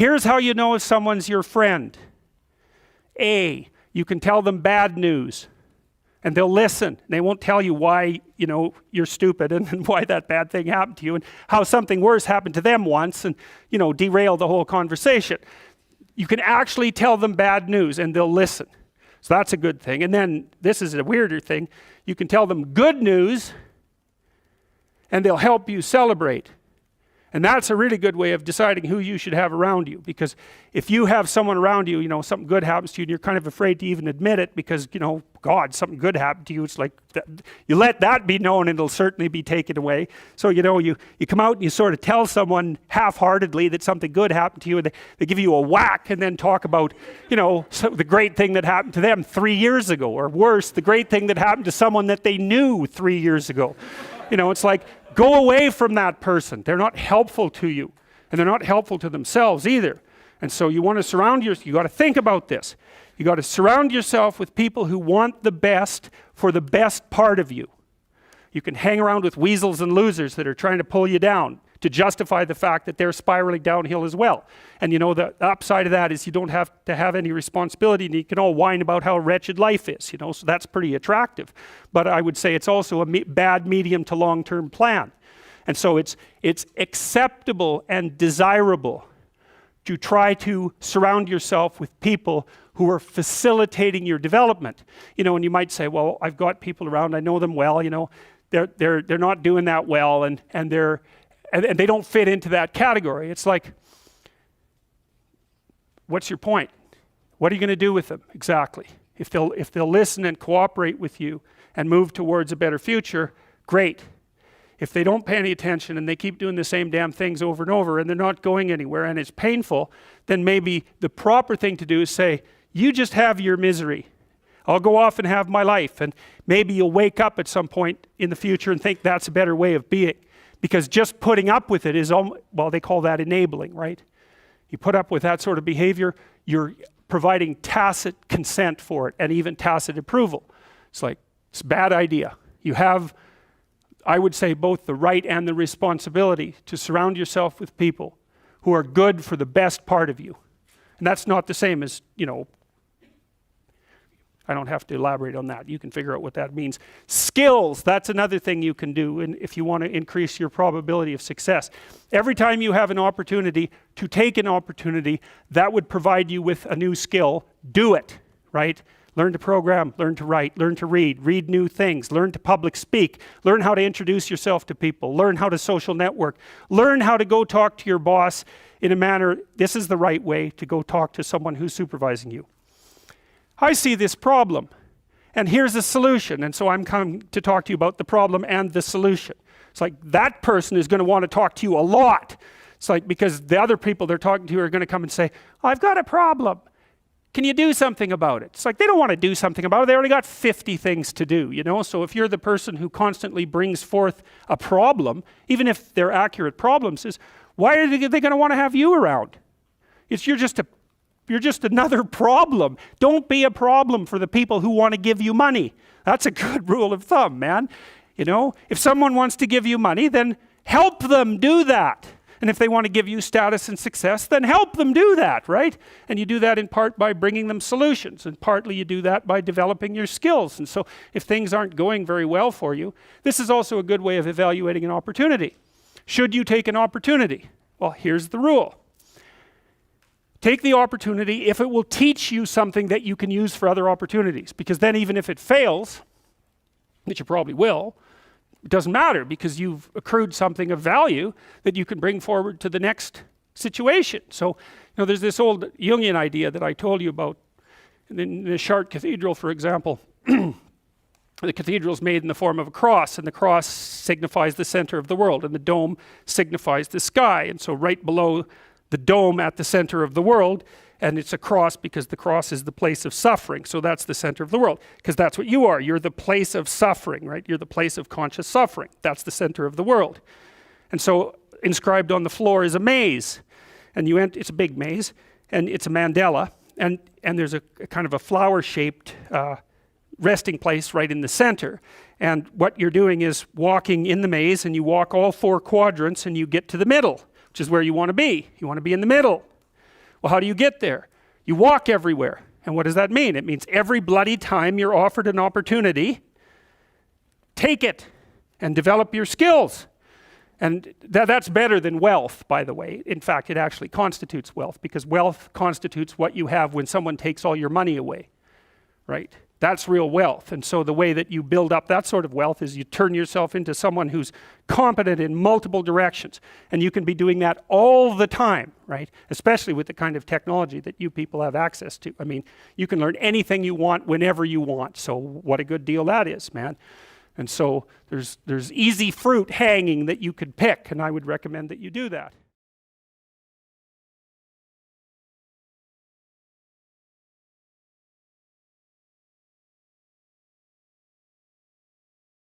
Here's how you know if someone's your friend. A, you can tell them bad news and they'll listen. They won't tell you why, you're stupid and why that bad thing happened to you and how something worse happened to them once and, derail the whole conversation. You can actually tell them bad news and they'll listen. So that's a good thing. And then this is a weirder thing. You can tell them good news and they'll help you celebrate. And that's a really good way of deciding who you should have around you. Because if you have someone around you, something good happens to you and you're kind of afraid to even admit it because, God, something good happened to you. It's like, you let that be known and it'll certainly be taken away. So, you come out and you sort of tell someone half-heartedly that something good happened to you and they give you a whack and then talk about, the great thing that happened to them 3 years ago. Or worse, the great thing that happened to someone that they knew 3 years ago. It's like, go away from that person. They're not helpful to you. And they're not helpful to themselves either. And so you want to surround yourself, you got to think about this. You got to surround yourself with people who want the best for the best part of you. You can hang around with weasels and losers that are trying to pull you down to justify the fact that they're spiraling downhill as well. And the upside of that is you don't have to have any responsibility and you can all whine about how wretched life is, so that's pretty attractive. But I would say it's also a bad medium to long-term plan. And so it's acceptable and desirable to try to surround yourself with people who are facilitating your development. And you might say, well, I've got people around, I know them well, they're not doing that well and they don't fit into that category. It's like, what's your point? What are you going to do with them exactly? If they'll listen and cooperate with you and move towards a better future, great. If they don't pay any attention and they keep doing the same damn things over and over and they're not going anywhere and it's painful, then maybe the proper thing to do is say, you just have your misery. I'll go off and have my life. And maybe you'll wake up at some point in the future and think that's a better way of being. Because just putting up with it is, they call that enabling, right? You put up with that sort of behavior, you're providing tacit consent for it and even tacit approval. It's like, it's a bad idea. You have, I would say, both the right and the responsibility to surround yourself with people who are good for the best part of you. And that's not the same as, I don't have to elaborate on that. You can figure out what that means. Skills, that's another thing you can do if you want to increase your probability of success. Every time you have an opportunity to take an opportunity that would provide you with a new skill, do it, right? Learn to program, learn to write, learn to read new things, learn to public speak, learn how to introduce yourself to people, learn how to social network, learn how to go talk to your boss in a manner, this is the right way to go talk to someone who's supervising you. I see this problem, and here's a solution, and so I'm coming to talk to you about the problem and the solution. It's like that person is going to want to talk to you a lot. It's like because the other people they're talking to are going to come and say, I've got a problem. Can you do something about it? It's like they don't want to do something about it. They already got 50 things to do, So if you're the person who constantly brings forth a problem, even if they're accurate problems, why are they going to want to have you around? You're just another problem. Don't be a problem for the people who want to give you money. That's a good rule of thumb, man. If someone wants to give you money, then help them do that. And if they want to give you status and success, then help them do that, right? And you do that in part by bringing them solutions, and partly you do that by developing your skills. And so if things aren't going very well for you, this is also a good way of evaluating an opportunity. Should you take an opportunity? Well, here's the rule. Take the opportunity if it will teach you something that you can use for other opportunities. Because then even if it fails, which you probably will, it doesn't matter because you've accrued something of value that you can bring forward to the next situation. So, there's this old Jungian idea that I told you about. In the Chartres Cathedral, for example, the cathedral is made in the form of a cross, and the cross signifies the center of the world, and the dome signifies the sky. And so right below the dome at the center of the world, and it's a cross because the cross is the place of suffering. So that's the center of the world, because that's what you are. You're the place of suffering, right? You're the place of conscious suffering. That's the center of the world. And so inscribed on the floor is a maze, and it's a big maze, and it's a mandala, and there's a kind of a flower-shaped resting place right in the center. And what you're doing is walking in the maze, and you walk all 4 quadrants, and you get to the middle, which is where you want to be. You want to be in the middle. Well, how do you get there? You walk everywhere. And what does that mean? It means every bloody time you're offered an opportunity, take it and develop your skills. And that's better than wealth, by the way. In fact, it actually constitutes wealth, because wealth constitutes what you have when someone takes all your money away, right? That's real wealth. And so the way that you build up that sort of wealth is you turn yourself into someone who's competent in multiple directions. And you can be doing that all the time, right? Especially with the kind of technology that you people have access to. I mean, you can learn anything you want whenever you want. So what a good deal that is, man. And so there's easy fruit hanging that you could pick, and I would recommend that you do that.